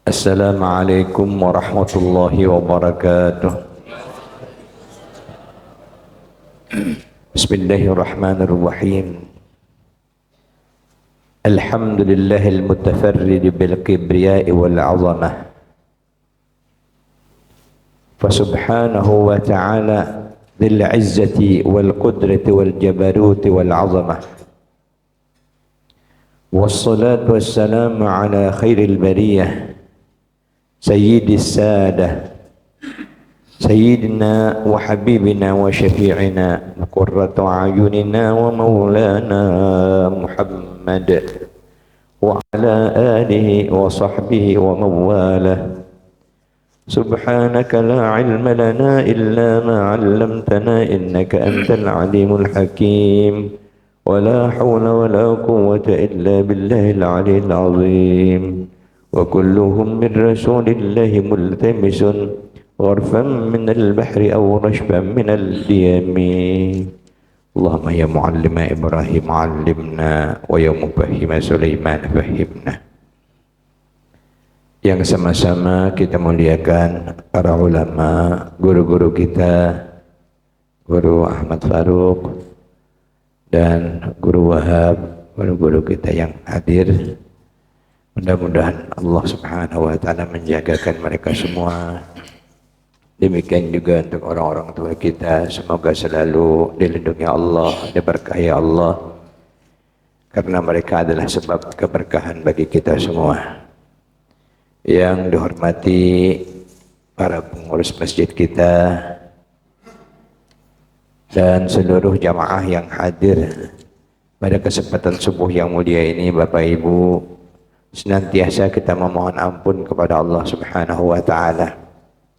Assalamualaikum warahmatullahi wabarakatuh. Bismillahirrahmanirrahim. Alhamdulillahil mutafarrid bil kibriya'i wal 'azamah. Fa subhanahu wa ta'ala dzil 'izzati wal qudrati wal jabaruti wal 'azamah. Wassalatu wassalamu ala khairil bariyah Sayyidis Sadah Sayyidina wa Habibina wa Syafi'ina wa Qurratu A'yunina wa Maulana Muhammad wa ala alihi wa sahbihi wa mawalah. Subhanaka la ilma lana illa ma 'allamtana innaka antal alimul hakim wa la hawla wa la quwwata illa billahil 'aliyyil 'azim. Wa kulluhum min rasulillahi multamisun gharfan minal bahri aw rashban minal diyami. Allahumma ya muallima Ibrahim 'allimna wa ya mufahhima Sulaiman fahhimna. Yang sama-sama kita muliakan para ulama, guru-guru kita, Guru Ahmad Faruq dan Guru Wahab, guru-guru kita yang hadir. Mudah-mudahan Allah Subhanahu wa ta'ala menjagakan mereka semua. Demikian juga untuk orang-orang tua kita, semoga selalu dilindungi Allah, diberkahi Allah, karena mereka adalah sebab keberkahan bagi kita semua. Yang dihormati para pengurus masjid kita dan seluruh jamaah yang hadir pada kesempatan subuh yang mulia ini, Bapak Ibu, senantiasa kita memohon ampun kepada Allah Subhanahu wa ta'ala.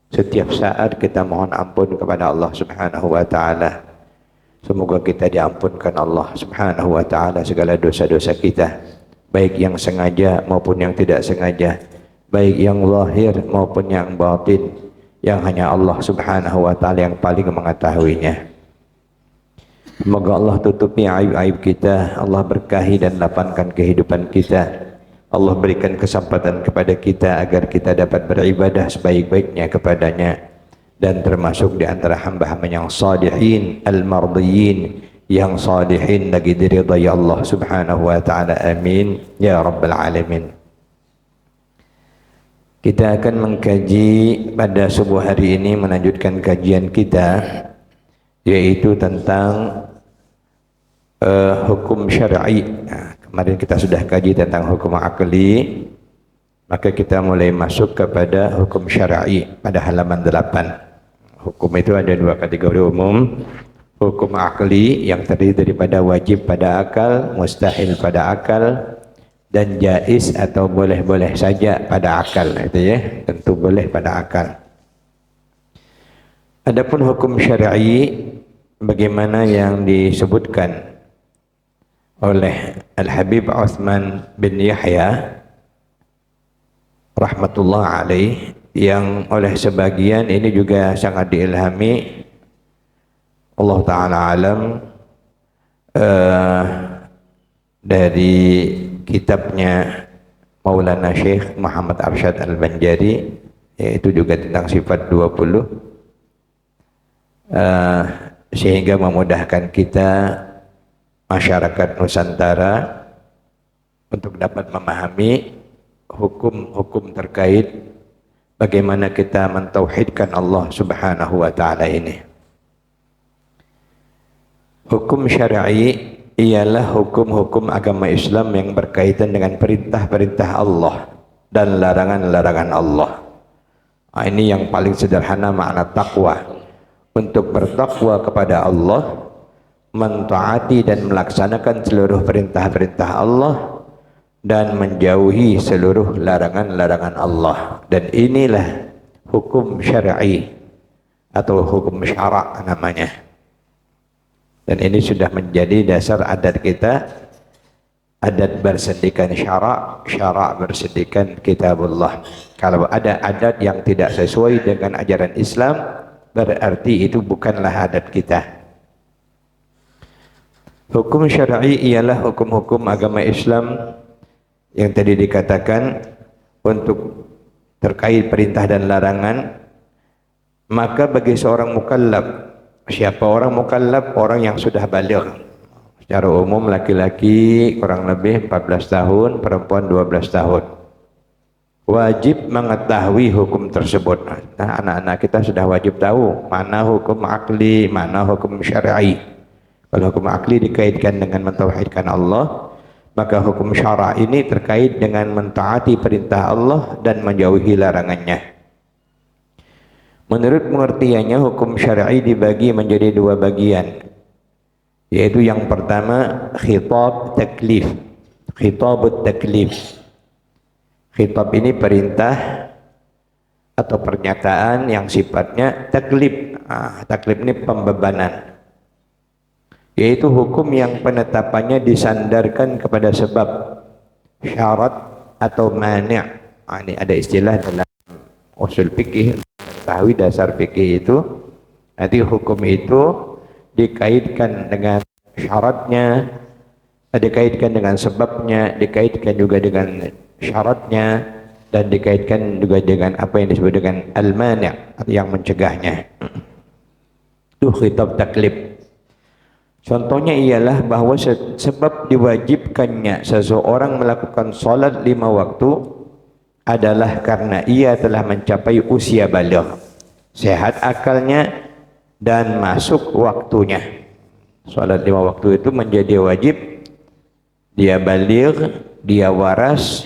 Setiap saat kita mohon ampun kepada Allah Subhanahu wa ta'ala. Semoga kita diampunkan Allah Subhanahu wa ta'ala segala dosa-dosa kita, baik yang sengaja maupun yang tidak sengaja, baik yang zahir maupun yang batin, yang hanya Allah Subhanahu wa ta'ala yang paling mengetahuinya. Semoga Allah tutupi aib-aib kita, Allah berkahi dan lapangkan kehidupan kita. Allah berikan kesempatan kepada kita agar kita dapat beribadah sebaik-baiknya kepadanya, dan termasuk di antara hamba-hamba yang salihin, al-mardiyin, yang salihin lagi diridai Allah Subhanahu wa ta'ala. Amin ya rabbal alamin. Kita akan mengkaji pada subuh hari ini, melanjutkan kajian kita, yaitu tentang hukum syar'i. Kemarin kita sudah kaji tentang hukum akli, maka kita mulai masuk kepada hukum syar'i pada halaman 8. Hukum itu ada dua kategori umum. Hukum akli yang terdiri daripada wajib pada akal, mustahil pada akal, dan jaiz atau boleh-boleh saja pada akal. Itu ya, tentu boleh pada akal. Adapun hukum syar'i, bagaimana yang disebutkan oleh Al-Habib Uthman bin Yahya rahmatullah alaih, yang oleh sebagian ini juga sangat diilhami Allah Ta'ala alam dari kitabnya Maulana Syekh Muhammad Arsyad Al-Banjari, yaitu juga tentang sifat 20, sehingga memudahkan kita masyarakat Nusantara untuk dapat memahami hukum-hukum terkait bagaimana kita mentauhidkan Allah Subhanahu wa ta'ala ini. Hukum syar'i ialah hukum-hukum agama Islam yang berkaitan dengan perintah-perintah Allah dan larangan-larangan Allah. Nah, ini yang paling sederhana makna takwa. Untuk bertakwa kepada Allah, mentaati dan melaksanakan seluruh perintah-perintah Allah dan menjauhi seluruh larangan-larangan Allah. Dan inilah hukum syar'i atau hukum syara' namanya. Dan ini sudah menjadi dasar adat kita. Adat bersendikan syara', syara' bersendikan kitabullah. Kalau ada adat yang tidak sesuai dengan ajaran Islam, berarti itu bukanlah adat kita. Hukum syar'i ialah hukum-hukum agama Islam yang tadi dikatakan untuk terkait perintah dan larangan, maka bagi seorang mukallaf, siapa orang mukallaf? Orang yang sudah baligh. Secara umum laki-laki kurang lebih 14 tahun, perempuan 12 tahun. Wajib mengetahui hukum tersebut. Nah, anak-anak kita sudah wajib tahu mana hukum akli, mana hukum syar'i. Kalau hukum akli dikaitkan dengan mentauhidkan Allah, maka hukum syara' ini terkait dengan mentaati perintah Allah dan menjauhi larangannya. Menurut pengertiannya, hukum syar'i dibagi menjadi dua bagian, yaitu yang pertama khitab taklif. Khitabut taklif. Khitab ini perintah atau pernyataan yang sifatnya taklif. Taklif ini pembebanan, yaitu hukum yang penetapannya disandarkan kepada sebab, syarat atau mani'. Ini ada istilah dalam usul fikih, mengetahui dasar fikih itu. Nanti hukum itu dikaitkan dengan syaratnya, dikaitkan dengan sebabnya, dikaitkan juga dengan syaratnya, dan dikaitkan juga dengan apa yang disebut dengan al-mani' yang mencegahnya. Itu khitab taklif. Contohnya ialah bahwa sebab diwajibkannya seseorang melakukan salat 5 waktu adalah karena ia telah mencapai usia baligh, sehat akalnya, dan masuk waktunya. Salat 5 waktu itu menjadi wajib, dia baligh, dia waras,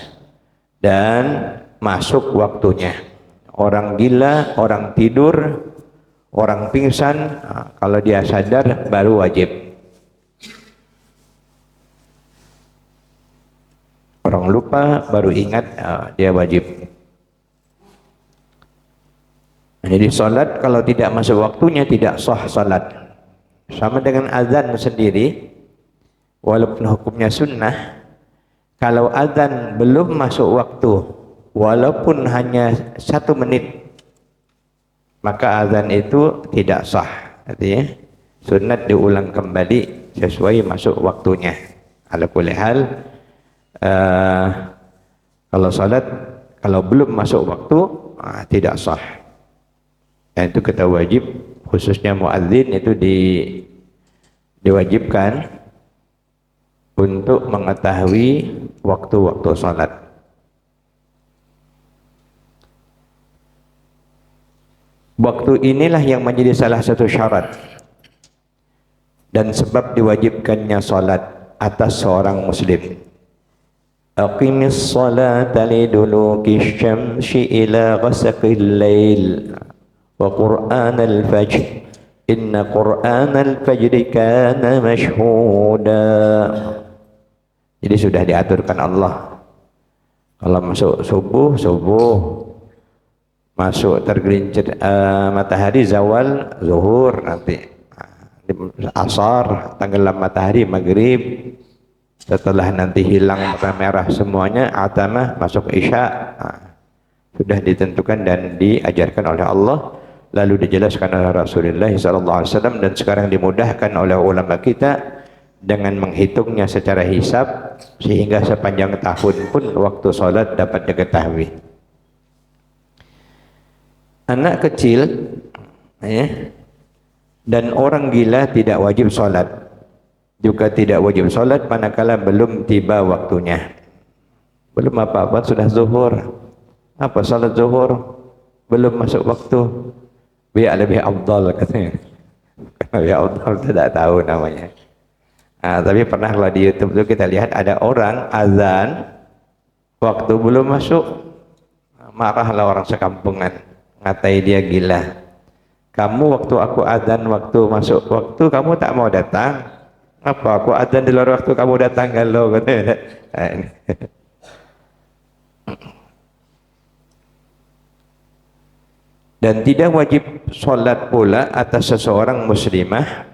dan masuk waktunya. Orang gila, orang tidur, orang pingsan, kalau dia sadar baru wajib. Orang lupa baru ingat, dia wajib. Jadi salat kalau tidak masuk waktunya tidak sah salat. Sama dengan azan sendiri, walaupun hukumnya sunnah, kalau azan belum masuk waktu, walaupun hanya 1 menit, maka azan itu tidak sah. Artinya sunat diulang kembali sesuai masuk waktunya. Ala kulli hal, kalau salat kalau belum masuk waktu tidak sah. Dan itu kita wajib, khususnya muadzin itu diwajibkan untuk mengetahui waktu-waktu salat. Waktu inilah yang menjadi salah satu syarat dan sebab diwajibkannya salat atas seorang muslim. Aqimis salata liduluki syamsi ila ghasaqil lail wa qur'anal fajr inna qur'anal fajri kana mashhuda. Jadi sudah diaturkan Allah. Kalau masuk subuh, masuk tergelincir matahari zawal, zuhur, nanti asar, tenggelam matahari, maghrib, setelah nanti hilang merah semuanya, atamah, masuk isya. Sudah ditentukan dan diajarkan oleh Allah, lalu dijelaskan oleh Rasulullah SAW, dan sekarang dimudahkan oleh ulama kita dengan menghitungnya secara hisab, sehingga sepanjang tahun pun waktu sholat dapat diketahui. Anak kecil dan orang gila tidak wajib sholat, juga tidak wajib sholat manakala belum tiba waktunya. Belum apa-apa sudah zuhur. Apa sholat zuhur? Belum masuk waktu. Biar lebih afdal katanya. Biar afdal tidak tahu namanya. Tapi pernah kalau di YouTube itu kita lihat ada orang azan waktu belum masuk, marahlah orang sekampungan, ngatai dia gila. Kamu waktu aku azan waktu masuk waktu kamu tak mau datang, apa aku azan di luar waktu kamu datang kalau katanya. Dan tidak wajib sholat pula atas seseorang muslimah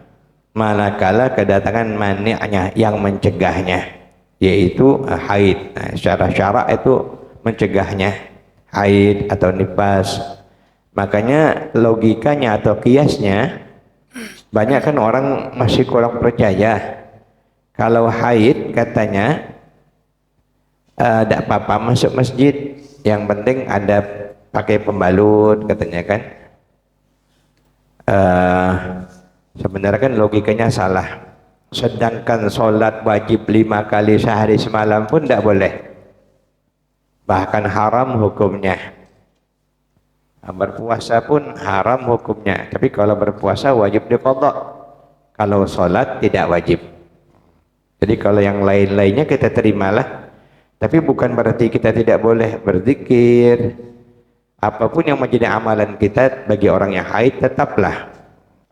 manakala kedatangan mani'nya yang mencegahnya, yaitu haid. Secara syarak itu mencegahnya, haid atau nifas. Makanya logikanya atau kiasnya, banyak kan orang masih kurang percaya kalau haid katanya tidak apa-apa masuk masjid, yang penting ada pakai pembalut katanya kan. Sebenarnya kan logikanya salah. Sedangkan sholat wajib 5 kali sehari semalam pun tidak boleh, bahkan haram hukumnya. Berpuasa pun haram hukumnya, tapi kalau berpuasa wajib diqadha, kalau sholat tidak wajib. Jadi kalau yang lain-lainnya kita terimalah, tapi bukan berarti kita tidak boleh berzikir. Apapun yang menjadi amalan kita bagi orang yang haid, tetaplah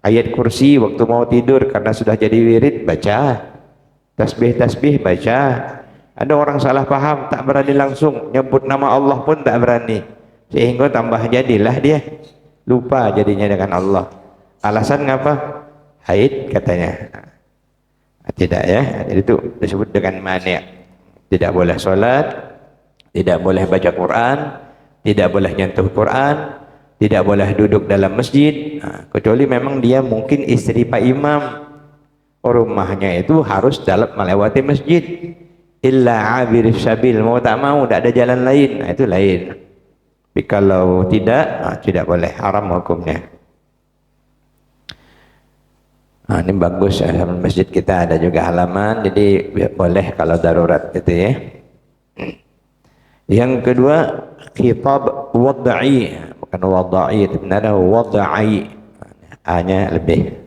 ayat kursi waktu mau tidur karena sudah jadi wirid baca, tasbih-tasbih baca. Ada orang salah paham, tak berani langsung nyebut nama Allah pun tak berani, sehingga tambah jadilah dia lupa jadinya dengan Allah. Alasan ngapa? Haid katanya. Tidak ya, jadi itu disebut dengan mani'. Tidak boleh sholat, tidak boleh baca Quran, tidak boleh nyentuh Quran, tidak boleh duduk dalam masjid, kecuali memang dia mungkin istri Pak Imam, rumahnya itu harus dalam melewati masjid. Illa abir sabil, mau tak mau tidak ada jalan lain, itu lain. Tapi kalau tidak, tidak boleh, haram hukumnya. Ini bagus ya, masjid kita ada juga halaman, jadi boleh kalau darurat gitu ya. Yang kedua, khitab wad'i, bukan wad'i, sebenarnya wad'i, hanya lebih.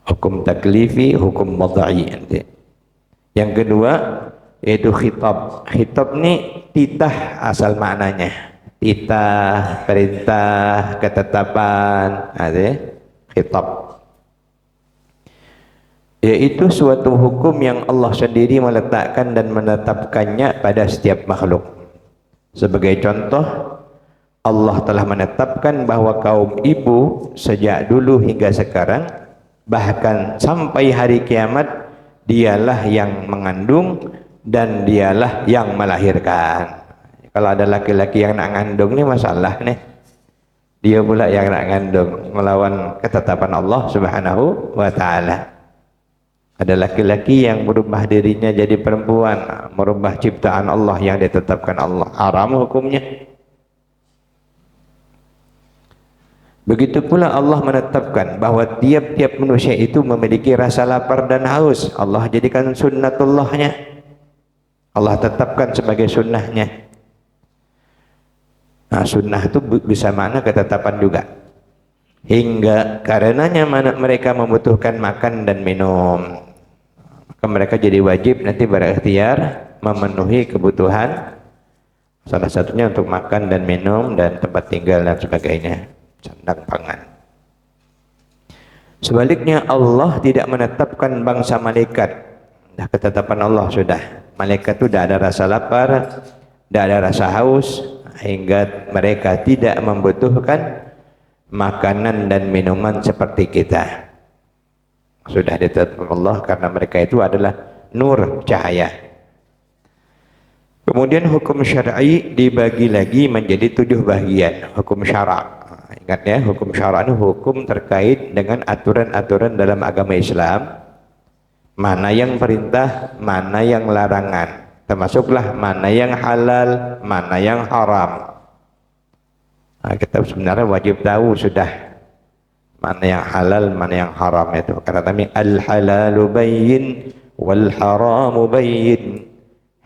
Hukum taklifi, hukum wad'i nanti. Yang kedua yaitu khitab. Khitab ini titah asal maknanya. Titah, perintah, ketetapan, ada ya? Khitab, yaitu suatu hukum yang Allah sendiri meletakkan dan menetapkannya pada setiap makhluk. Sebagai contoh, Allah telah menetapkan bahwa kaum ibu sejak dulu hingga sekarang, bahkan sampai hari kiamat, dialah yang mengandung dan dialah yang melahirkan. Kalau ada laki-laki yang nak ngandung, ini masalah nih. Dia pula yang nak ngandung, melawan ketetapan Allah Subhanahu wa ta'ala. Ada laki-laki yang merubah dirinya jadi perempuan, merubah ciptaan Allah yang ditetapkan Allah, haram hukumnya. Begitu pula Allah menetapkan bahwa tiap-tiap manusia itu memiliki rasa lapar dan haus. Allah jadikan sunnatullahnya, Allah tetapkan sebagai sunnahnya. Sunnah itu bisa makna ketetapan juga. Hingga karenanya mereka membutuhkan makan dan minum, maka mereka jadi wajib nanti berikhtiar memenuhi kebutuhan, salah satunya untuk makan dan minum dan tempat tinggal dan sebagainya, sandang pangan. Sebaliknya Allah tidak menetapkan bangsa malaikat. Dah ketetapan Allah sudah. Malaikat itu tidak ada rasa lapar, tidak ada rasa haus, hingga mereka tidak membutuhkan makanan dan minuman seperti kita. Sudah ditetapkan Allah karena mereka itu adalah nur, cahaya. Kemudian hukum syar'i dibagi lagi menjadi 7 bagian. Hukum syara'. Ingat ya, hukum syara' itu hukum terkait dengan aturan-aturan dalam agama Islam. Mana yang perintah, mana yang larangan. Termasuklah mana yang halal, mana yang haram. Kita sebenarnya wajib tahu sudah mana yang halal, mana yang haram itu. Karena kami al-halalu bayyin wal haramu bayyin.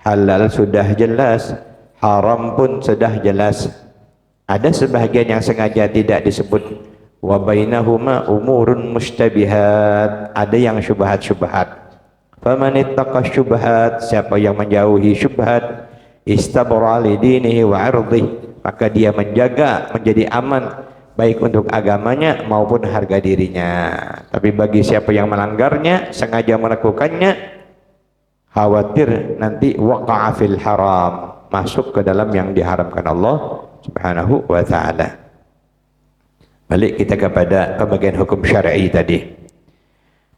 Halal sudah jelas, haram pun sudah jelas. Ada sebahagian yang sengaja tidak disebut. Wa bainahuma umurun mustabihat. Ada yang syubhat-syubhat. Faman ittaqa syubhat, siapa yang menjauhi syubhat, istabra li dinihi wa 'irdihi, maka dia menjaga, menjadi aman baik untuk agamanya maupun harga dirinya. Tapi bagi siapa yang melanggarnya, sengaja melakukannya, khawatir nanti waqa'a fil haram, masuk ke dalam yang diharamkan Allah Subhanahu wa ta'ala. Balik kita kepada pembagian hukum syar'i tadi.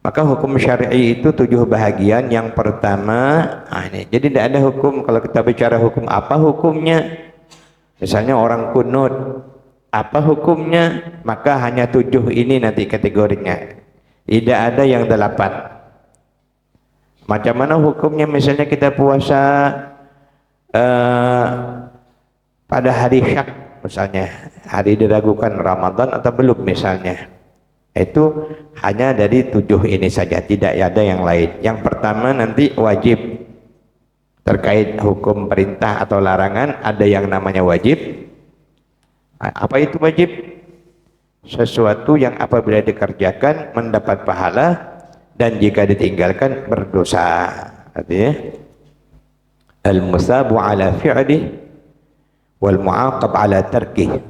Maka hukum syar'i itu 7 bahagian. Yang pertama, ini. Jadi tidak ada hukum, kalau kita bicara hukum, apa hukumnya? Misalnya orang kunut, apa hukumnya? Maka hanya 7 ini nanti kategorinya. Tidak ada yang 8. Macam mana hukumnya? Misalnya kita puasa pada hari syak misalnya, hari diragukan Ramadan atau belum misalnya, itu hanya dari 7 ini saja, tidak ada yang lain. Yang pertama nanti wajib, terkait hukum perintah atau larangan ada yang namanya wajib. Apa itu wajib? Sesuatu yang apabila dikerjakan mendapat pahala dan jika ditinggalkan berdosa. Artinya al-musabu ala fi'li wal mu'aqab ala tarkih,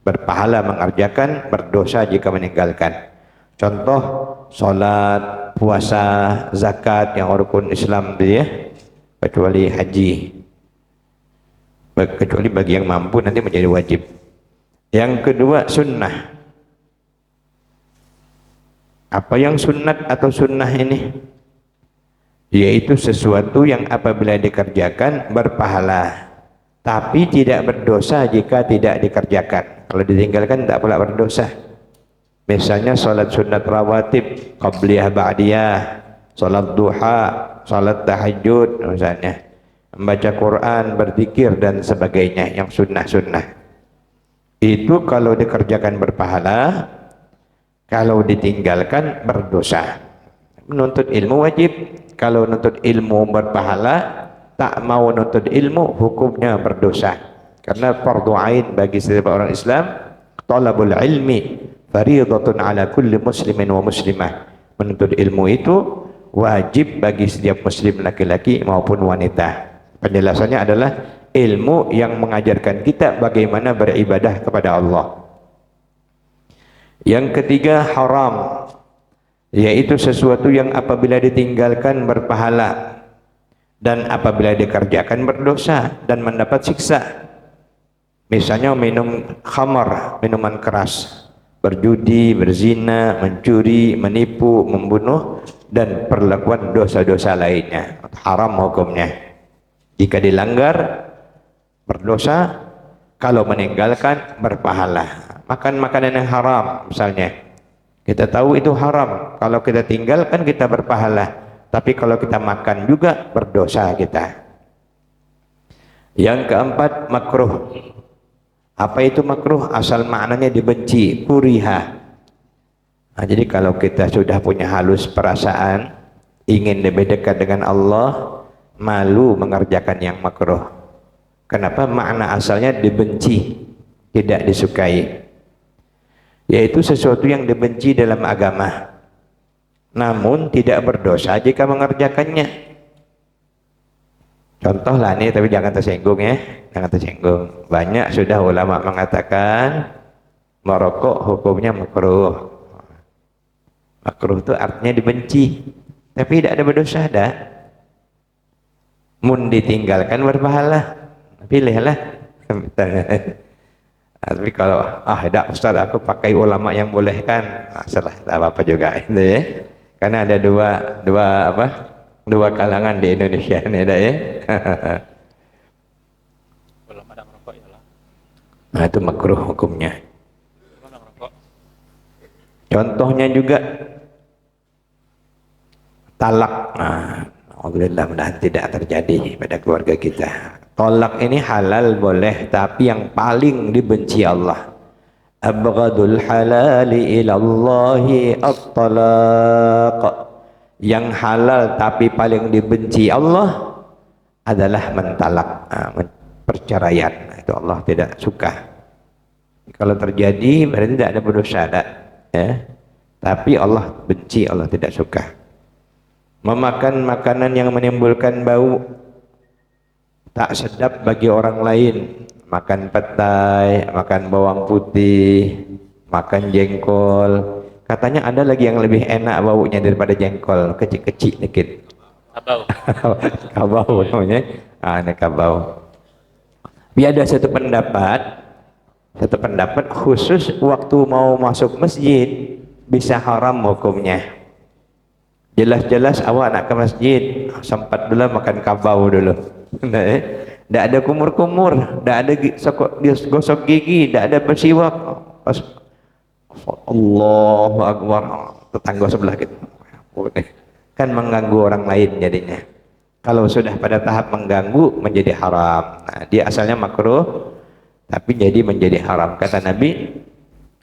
berpahala mengerjakan, berdosa jika meninggalkan. Contoh salat, puasa, zakat yang rukun Islam dia, kecuali haji, kecuali bagi yang mampu nanti menjadi wajib. Yang kedua sunnah. Apa yang sunat atau sunnah ini? Yaitu sesuatu yang apabila dikerjakan berpahala tapi tidak berdosa jika tidak dikerjakan. Kalau ditinggalkan tidak pula berdosa. Misalnya salat sunat rawatib, qabliyah ba'diyah, salat duha, salat tahajud misalnya, membaca Quran, berzikir dan sebagainya yang sunnah-sunnah. Itu kalau dikerjakan berpahala, kalau ditinggalkan berdosa. Menuntut ilmu wajib, kalau menuntut ilmu berpahala, tak mau nuntut ilmu hukumnya berdosa. Karena fardu ain bagi setiap orang Islam, talabul ilmi fariidatun ala kulli muslimin wa muslimah. Menuntut ilmu itu wajib bagi setiap muslim laki-laki maupun wanita. Penjelasannya adalah ilmu yang mengajarkan kita bagaimana beribadah kepada Allah. Yang ketiga haram, yaitu sesuatu yang apabila ditinggalkan berpahala dan apabila dikerjakan berdosa dan mendapat siksa. Misalnya minum khamar, minuman keras, berjudi, berzina, mencuri, menipu, membunuh dan perlakuan dosa-dosa lainnya. Haram hukumnya. Jika dilanggar berdosa, kalau meninggalkan berpahala. Makan makanan yang haram misalnya, kita tahu itu haram, kalau kita tinggalkan kita berpahala, tapi kalau kita makan juga berdosa kita. Yang keempat makruh. Apa itu makruh? Asal maknanya dibenci, kuriha. Nah, jadi kalau kita sudah punya halus perasaan ingin lebih dekat dengan Allah, malu mengerjakan yang makruh. Kenapa? Makna asalnya dibenci, tidak disukai, yaitu sesuatu yang dibenci dalam agama, namun tidak berdosa jika mengerjakannya. Contoh lah nih, tapi jangan tersinggung ya, jangan tersinggung. Banyak sudah ulama mengatakan merokok hukumnya makruh. Makruh itu artinya dibenci, tapi tidak ada berdosa, ada. Mun ditinggalkan berpahala, pilihlah. Tapi kalau tidak Ustaz, aku pakai ulama yang bolehkan, salah, tak apa-apa juga itu ya. Karena ada dua kalangan di Indonesia ini ada ya. Belum ada merokok ya lah. Nah itu makruh hukumnya. Contohnya juga talak. Nah, alhamdulillah mudah tidak terjadi pada keluarga kita. Tolak ini halal boleh, tapi yang paling dibenci Allah. Abghadul halali ilallahi at-talaq. Yang halal tapi paling dibenci Allah adalah mentalak, perceraian. Itu Allah tidak suka. Kalau terjadi berarti tidak ada berdosa, ya. Tapi Allah benci, Allah tidak suka. Memakan makanan yang menimbulkan bau tak sedap bagi orang lain, makan petai, makan bawang putih, makan jengkol. Katanya ada lagi yang lebih enak baunya daripada jengkol, kecil-kecil dikit. Kabau. Kabau namanya. Ini kabau. Biar ada satu pendapat khusus waktu mau masuk masjid bisa haram hukumnya. Jelas-jelas awak nak ke masjid, sempat dulu makan kabau dulu. Tidak ada kumur-kumur, tidak ada gosok gigi, tidak ada bersiwak. Allahu Akbar, tetangga sebelah kita kan mengganggu orang lain jadinya. Kalau sudah pada tahap mengganggu menjadi haram. Nah, dia asalnya makruh tapi jadi menjadi haram. Kata Nabi,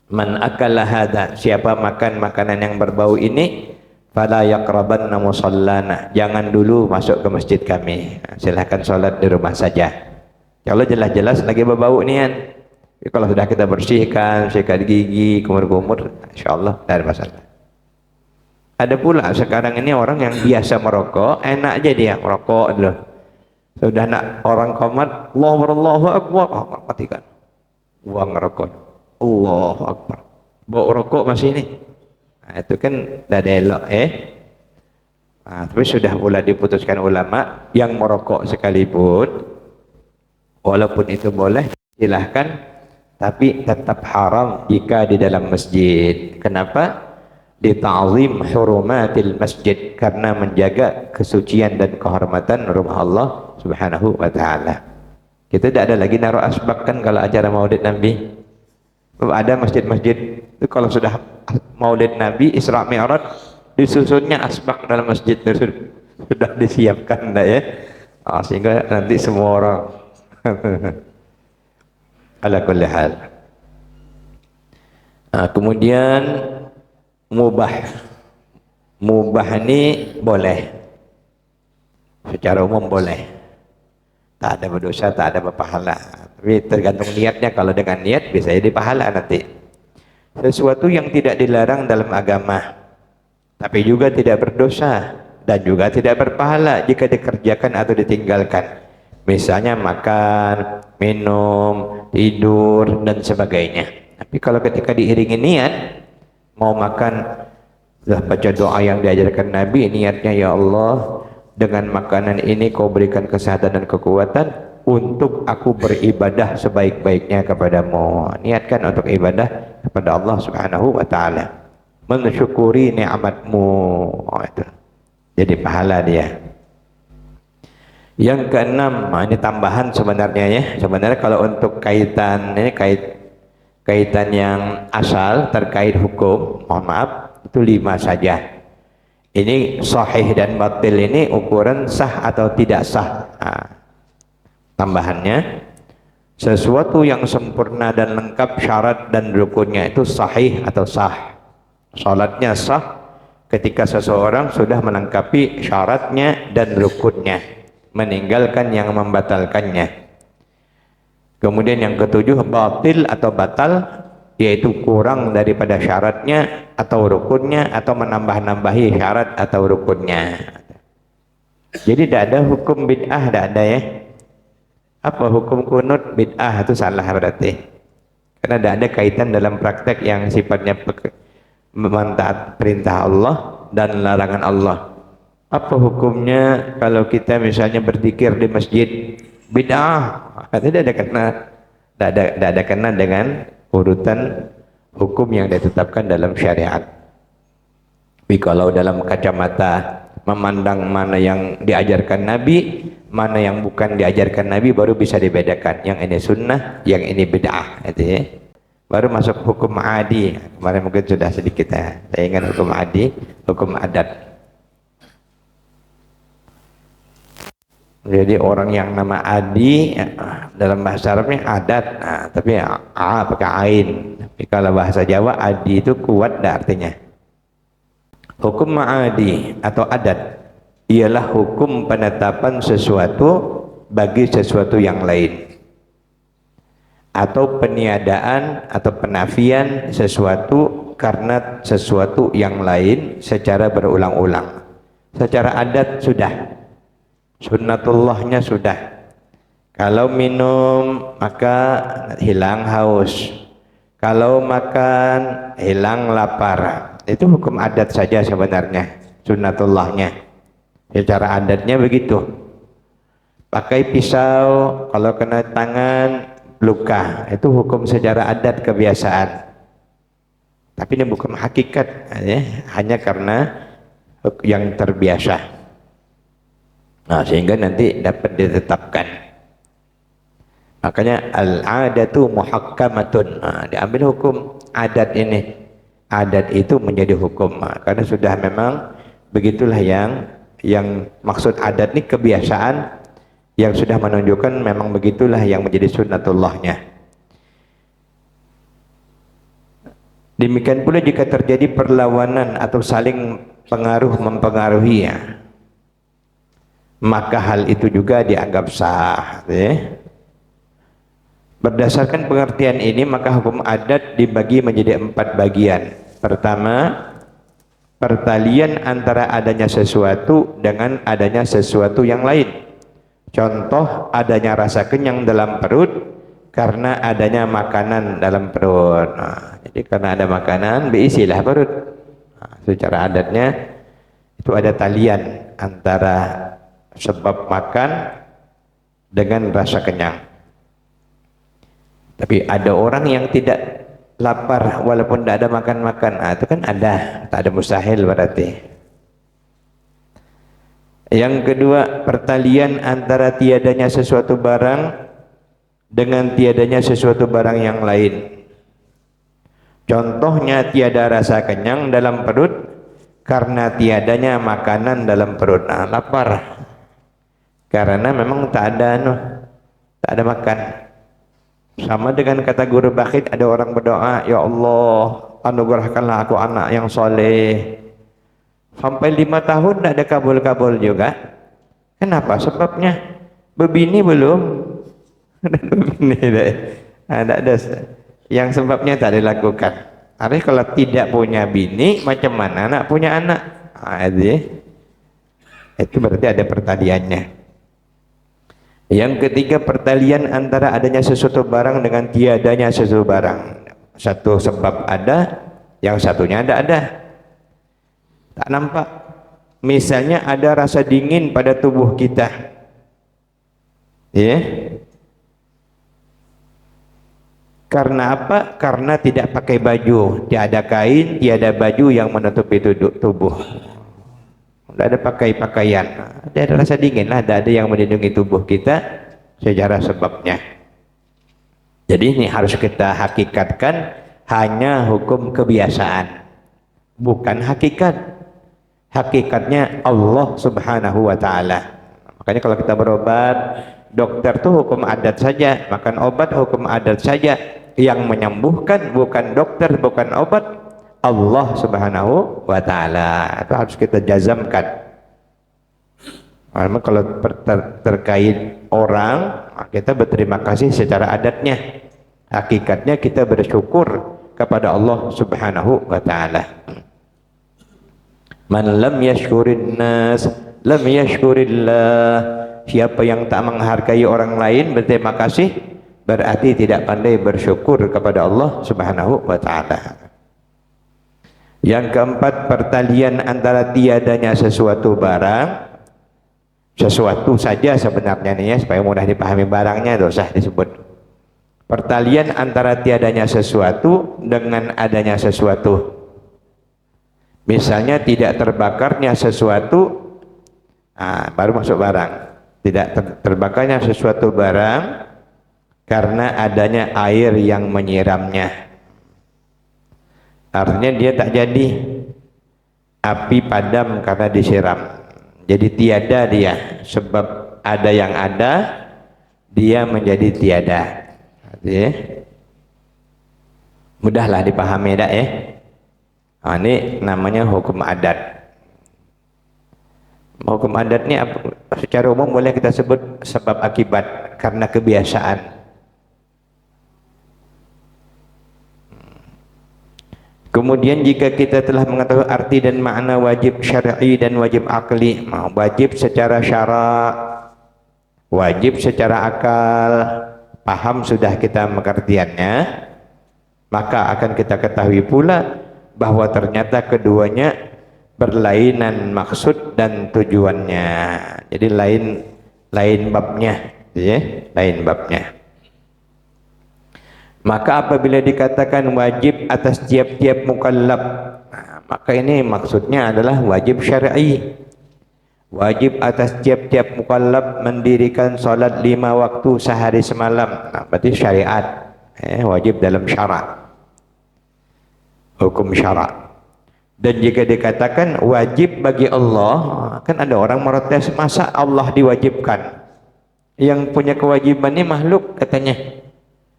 man akala hadza, siapa makan makanan yang berbau ini, fala yaqrabanna musallana, jangan dulu masuk ke masjid kami. Nah, silahkan sholat di rumah saja. Kalau jelas-jelas lagi berbau nian. Kalau sudah kita bersihkan, sikat gigi, kumur-kumur, insyaallah tidak ada masalah. Ada pula sekarang ini orang yang biasa merokok, enak aja dia merokok dulu. Sudah nak orang komat, Allahu Akbar, matikan. Buang rokok. Allahu Akbar. Bawa rokok masih ini. Nah, itu kan dah elok Nah, tapi sudah pula diputuskan ulama yang merokok sekalipun, walaupun itu boleh, silahkan, tapi tetap haram jika di dalam masjid. Kenapa? Dita'zim hurumatil masjid, karena menjaga kesucian dan kehormatan rumah Allah Subhanahu wa taala. Kita tidak ada lagi naruh asbak kan kalau acara Maulid Nabi. Ada masjid-masjid itu kalau sudah Maulid Nabi Isra Mi'raj disusunnya asbak dalam masjid sudah disiapkan ya. Sehingga nanti semua orang ala kulli hal. Kemudian mubah ini boleh, secara umum boleh, tak ada berdosa, tak ada berpahala, tapi tergantung niatnya. Kalau dengan niat bisa jadi pahala nanti. Sesuatu yang tidak dilarang dalam agama tapi juga tidak berdosa dan juga tidak berpahala jika dikerjakan atau ditinggalkan, misalnya makan, minum, tidur dan sebagainya. Tapi kalau ketika diiringi niat, mau makan, sudah baca doa yang diajarkan Nabi, niatnya, ya Allah, dengan makanan ini kau berikan kesehatan dan kekuatan untuk aku beribadah sebaik-baiknya kepadamu. Niatkan untuk ibadah kepada Allah Subhanahu wa taala, mensyukuri nikmatmu. Itu jadi pahala dia. Yang keenam, ini tambahan sebenarnya ya. Sebenarnya kalau untuk kaitan ini kaitan yang asal terkait hukum, mohon maaf, itu 5 saja. Ini sahih dan batil ini ukuran sah atau tidak sah. Tambahannya, sesuatu yang sempurna dan lengkap syarat dan rukunnya itu sahih atau sah. Salatnya sah ketika seseorang sudah melengkapi syaratnya dan rukunnya, meninggalkan yang membatalkannya. Kemudian yang ketujuh, batil atau batal, yaitu kurang daripada syaratnya atau rukunnya, atau menambah-nambahi syarat atau rukunnya. Jadi tidak ada hukum bid'ah, tidak ada ya. Apa hukum kunut bid'ah? Itu salah berarti, karena tidak ada kaitan dalam praktek yang sifatnya mentaat perintah Allah dan larangan Allah. Apa hukumnya kalau kita misalnya berzikir di masjid? Bid'ah. Tidak ada kena dengan urutan hukum yang ditetapkan dalam syariat. Tapi kalau dalam kacamata memandang mana yang diajarkan Nabi, mana yang bukan diajarkan Nabi, baru bisa dibedakan. Yang ini sunnah, yang ini bid'ah. Itu ya. Baru masuk hukum adi. Kemarin mungkin sudah sedikit ya. Saya ingat hukum adi, hukum adat. Jadi orang yang nama adi dalam bahasa Arabnya adat, tapi pakai ain. Tapi kalau bahasa Jawa adi itu kuat dah artinya. Hukum adi atau adat ialah hukum penetapan sesuatu bagi sesuatu yang lain, atau peniadaan atau penafian sesuatu karena sesuatu yang lain secara berulang-ulang. Secara adat sudah, sunnatullahnya sudah. Kalau minum maka hilang haus, kalau makan hilang lapar. Itu hukum adat saja sebenarnya, sunnatullahnya. Secara adatnya begitu. Pakai pisau kalau kena tangan luka, itu hukum secara adat kebiasaan. Tapi ini bukan hakikat ya, hanya karena yang terbiasa. Nah, sehingga nanti dapat ditetapkan. Makanya al-adatu muhakkamatun. Diambil hukum adat ini. Adat itu menjadi hukum. Karena sudah memang begitulah yang Yang maksud adat ini kebiasaan yang sudah menunjukkan memang begitulah yang menjadi sunnatullahnya. Demikian pula jika terjadi perlawanan atau saling pengaruh mempengaruhi ya, maka hal itu juga dianggap sah ya. Berdasarkan pengertian ini maka hukum adat dibagi menjadi 4 bagian. Pertama, pertalian antara adanya sesuatu dengan adanya sesuatu yang lain. Contoh, adanya rasa kenyang dalam perut karena adanya makanan dalam perut. Nah, jadi karena ada makanan diisilah perut. Nah, secara adatnya itu ada talian antara sebab makan dengan rasa kenyang. Tapi ada orang yang tidak lapar walaupun tidak ada makan-makan. Nah, itu kan ada, tak ada mustahil berarti. Yang kedua, pertalian antara tiadanya sesuatu barang dengan tiadanya sesuatu barang yang lain. Contohnya, tiada rasa kenyang dalam perut karena tiadanya makanan dalam perut. Nah, lapar karena memang tak ada makan. Sama dengan kata guru bakhit, ada orang berdoa, ya Allah anugerahkanlah aku anak yang soleh. Sampai 5 tahun tidak ada kabul-kabul juga. Kenapa? Sebabnya bebini belum. Bebini tidak ada. Yang sebabnya tak dilakukan. Artinya kalau tidak punya bini, macam mana anak punya anak? Itu berarti ada pertaliannya. Yang ketiga, pertalian antara adanya sesuatu barang dengan tiadanya sesuatu barang. Satu sebab ada, yang satunya tidak ada. Tak nampak. Misalnya ada rasa dingin pada tubuh kita. Ya. Karena apa? Karena tidak pakai baju. Tiada kain, tiada baju yang menutupi tubuh. Tidak ada pakai pakaian, ada rasa dingin lah, ada yang melindungi tubuh kita secara sebabnya. Jadi ini harus kita hakikatkan hanya hukum kebiasaan, bukan hakikat. Hakikatnya Allah Subhanahu wa Ta'ala. Makanya kalau kita berobat, dokter tuh hukum adat saja, makan obat hukum adat saja. Yang menyembuhkan bukan dokter, bukan obat, Allah Subhanahu wa Ta'ala. Itu harus kita jazamkan. Karena kalau terkait orang, kita berterima kasih secara adatnya. Hakikatnya kita bersyukur kepada Allah Subhanahu wa Ta'ala. Man lam yashkurin nas lam yashkurillah. Siapa yang tak menghargai orang lain berterima kasih, berarti tidak pandai bersyukur kepada Allah Subhanahu wa Ta'ala. Yang keempat, pertalian antara tiadanya sesuatu barang, sesuatu saja sebenarnya nih ya, supaya mudah dipahami barangnya, tidak usah disebut. Pertalian antara tiadanya sesuatu dengan adanya sesuatu. Misalnya tidak terbakarnya sesuatu, baru masuk barang. Tidak terbakarnya sesuatu barang karena adanya air yang menyiramnya. Artinya dia tak jadi, api padam karena disiram. Jadi tiada dia, sebab ada yang ada, dia menjadi tiada. Artinya, mudahlah dipahami dah ya. Ini namanya hukum adat. Hukum adat ini secara umum boleh kita sebut sebab akibat karena kebiasaan. Kemudian jika kita telah mengetahui arti dan makna wajib syar'i dan wajib akli, wajib secara syarak, wajib secara akal, paham sudah kita pengertiannya, maka akan kita ketahui pula bahwa ternyata keduanya berlainan maksud dan tujuannya. Jadi lain babnya, ya, lain babnya. Maka apabila dikatakan wajib atas tiap-tiap mukallaf, maka ini maksudnya adalah wajib syar'i. Wajib atas tiap-tiap mukallaf mendirikan salat 5 waktu sehari semalam. Berarti syariat, wajib dalam syarak, hukum syarak. Dan jika dikatakan wajib bagi Allah, kan ada orang protes, masa Allah diwajibkan? Yang punya kewajiban ini makhluk katanya.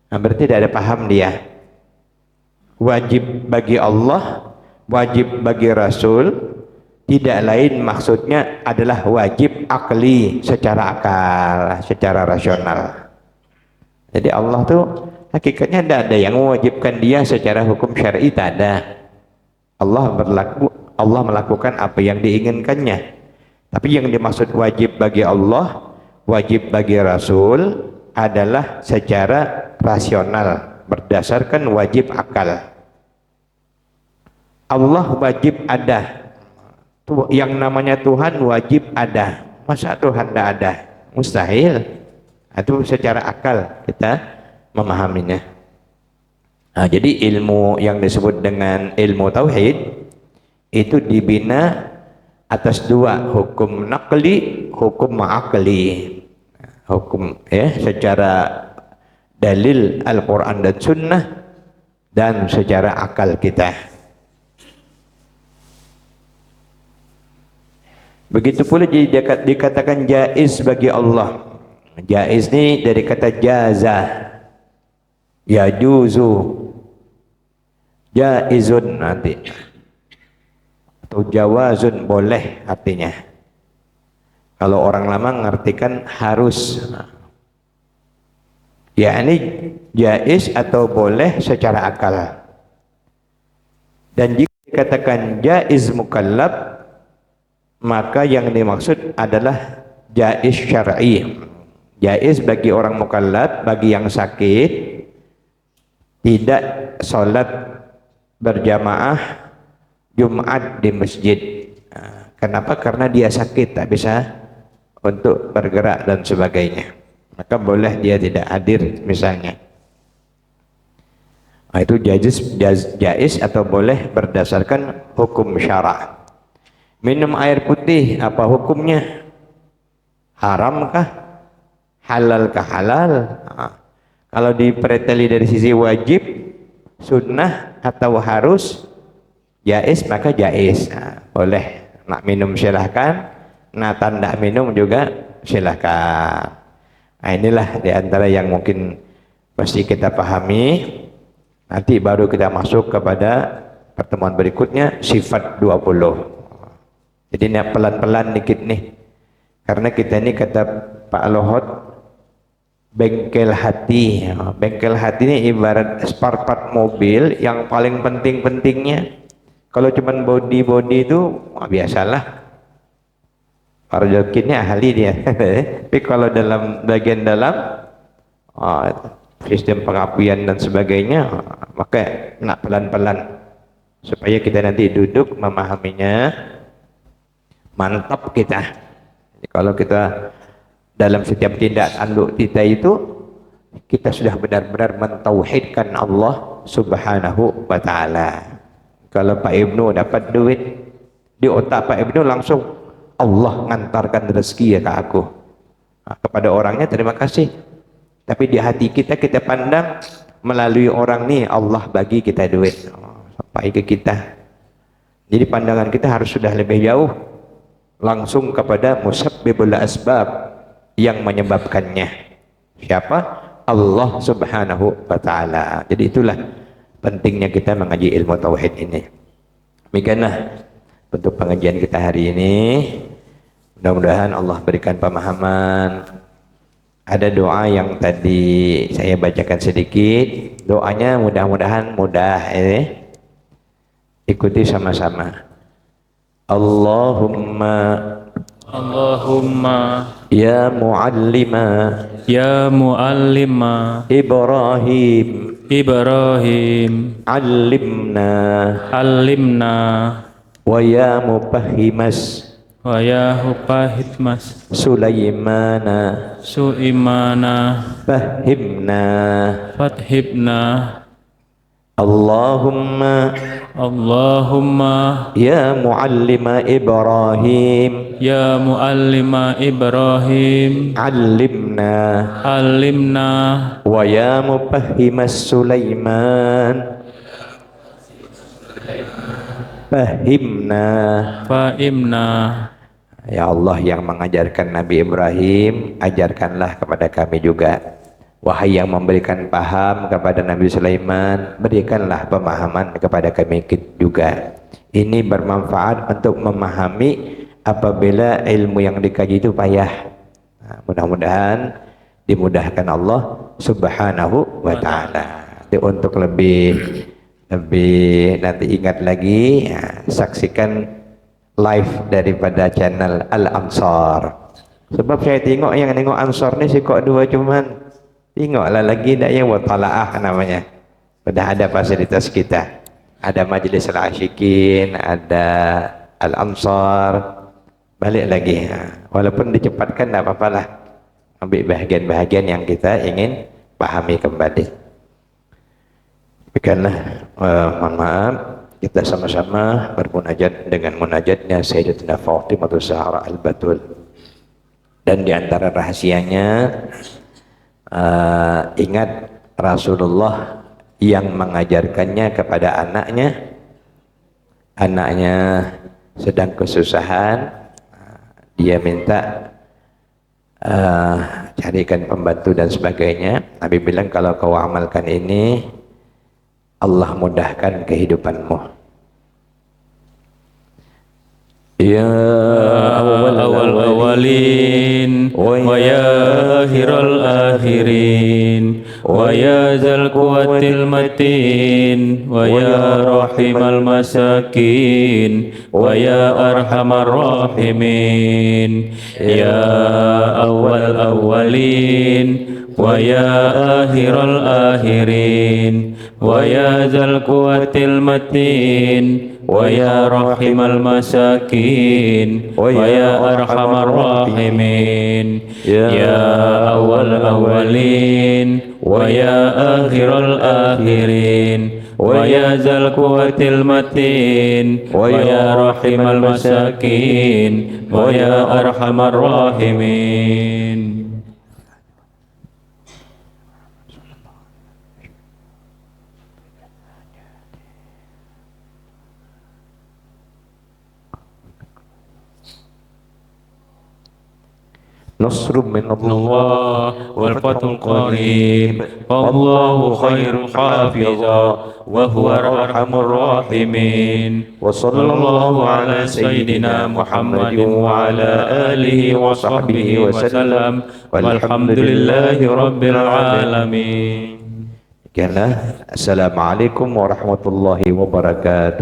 Nah, berarti tidak ada paham dia. Wajib bagi Allah, wajib bagi Rasul, tidak lain maksudnya adalah wajib akli, secara akal, secara rasional. Jadi Allah tuh hakikatnya tidak ada yang mewajibkan dia secara hukum syar'i, tak ada. Allah melakukan apa yang diinginkannya. Tapi yang dimaksud wajib bagi Allah, wajib bagi Rasul adalah secara rasional, berdasarkan wajib akal. Allah wajib ada. Yang namanya Tuhan wajib ada. Masa Tuhan tidak ada? Mustahil. Itu secara akal kita memahaminya. Nah, jadi ilmu yang disebut dengan ilmu tauhid itu dibina atas dua, hukum naqli, hukum ma'akli. Hukum secara dalil Al-Quran dan Sunnah, dan secara akal kita. Begitu pula dikatakan jaiz bagi Allah. Jaiz ini dari kata jaza, yajuzu, jaizun nanti, atau jawazun, boleh artinya. Kalau orang lama mengartikan harus, ya ini jaiz atau boleh secara akal. Dan jika dikatakan jaiz mukallaf, maka yang dimaksud adalah jaiz syar'i. Jaiz bagi orang mukallaf, bagi yang sakit, tidak sholat berjamaah Jumat di masjid. Kenapa? Karena dia sakit, tak bisa untuk bergerak dan sebagainya. Maka boleh dia tidak hadir misalnya. Nah, itu jaiz atau boleh berdasarkan hukum syara'. Minum air putih, apa hukumnya? Haramkah? Halalkah? Halal. Nah, kalau dipreteli dari sisi wajib, sunnah, atau harus, jaiz, maka jaiz. Nah, boleh. Nak minum silahkan, nak tak minum juga silahkan. Nah, inilah diantara yang mungkin pasti kita pahami. Nanti baru kita masuk kepada pertemuan berikutnya, sifat 20. Jadi ini pelan-pelan dikit nih, karena kita ini kata Pak Lohot, bengkel hati. Bengkel hati ini ibarat spare part mobil yang paling penting-pentingnya. Kalau cuman body itu biasalah, para jokinya ahli dia. Tapi kalau dalam bagian dalam sistem pengapian dan sebagainya, maka nak pelan-pelan supaya kita nanti duduk memahaminya mantap kita. Jadi kalau kita dalam setiap tindak tanduk kita itu, kita sudah benar-benar mentauhidkan Allah Subhanahu wa ta'ala. Kalau Pak Ibnu dapat duit, di otak Pak Ibnu langsung Allah ngantarkan rezeki ya ke aku. Nah, kepada orangnya terima kasih, tapi di hati kita, kita pandang melalui orang nih, Allah bagi kita duit sampai ke kita. Jadi pandangan kita harus sudah lebih jauh, langsung kepada musabbibul asbab, yang menyebabkannya. Siapa? Allah Subhanahu wa ta'ala. Jadi itulah pentingnya kita mengaji ilmu tauhid ini. Demikianlah bentuk pengajian kita hari ini. Mudah-mudahan Allah berikan pemahaman. Ada doa yang tadi saya bacakan sedikit. Doanya mudah-mudahan mudah. Ikuti sama-sama. Allahumma ya muallima Ibrahim allimna wa ya mufahhimas Sulaimana fahimna Allahumma ya muallima Ibrahim allimna wa ya mufahhimas Sulaiman fahimna. fahimna. Ya Allah yang mengajarkan Nabi Ibrahim, ajarkanlah kepada kami juga. Wahai yang memberikan paham kepada Nabi Sulaiman, berikanlah pemahaman kepada kami juga. Ini bermanfaat untuk memahami apabila ilmu yang dikaji itu payah. Nah, mudah-mudahan dimudahkan Allah Subhanahu wa taala. Untuk lebih nanti ingat lagi, ya, saksikan live daripada channel Al Ansar. Sebab saya nengok Ansar ni sih kok dua cuman. Tengoklah lagi dah yang watalaah namanya. Sudah ada fasilitas kita. Ada Majlis Al-Asyikin, ada Al Ansar. Balik lagi. Walaupun dicepatkan tak apa-apalah. Ambil bahagian-bahagian yang kita ingin pahami kembali. Demikianlah, mohon maaf, kita sama-sama bermunajat dengan munajatnya Sayyidatina Fatimah Zahra Al-Batul. Dan di antara rahasianya, ingat Rasulullah yang mengajarkannya kepada anaknya sedang kesusahan, dia minta carikan pembantu dan sebagainya. Nabi bilang kalau kau amalkan ini, Allah mudahkan kehidupanmu. Ya awal awalin wa ya akhiral akhirin wa ya zal quwwatil matin wa ya rahimal masakin wa ya arhamar rahimin ya awal awalin wa ya akhiral akhirin wa ya zal quwwatil matin wa ya rahimal masakin wa ya arhamar rahimin ya awal awalin wa ya akhiral akhirin wa ya zal quwwatil matin wa ya rahimal masakin wa ya arhamar rahimin. نصر من الله والفتح قريب والله خير حافظا وهو أرحم الراحمين وصلى الله على سيدنا محمد وعلى آله وصحبه وسلم والحمد لله رب العالمين. Assalamualaikum warahmatullahi wabarakatuh.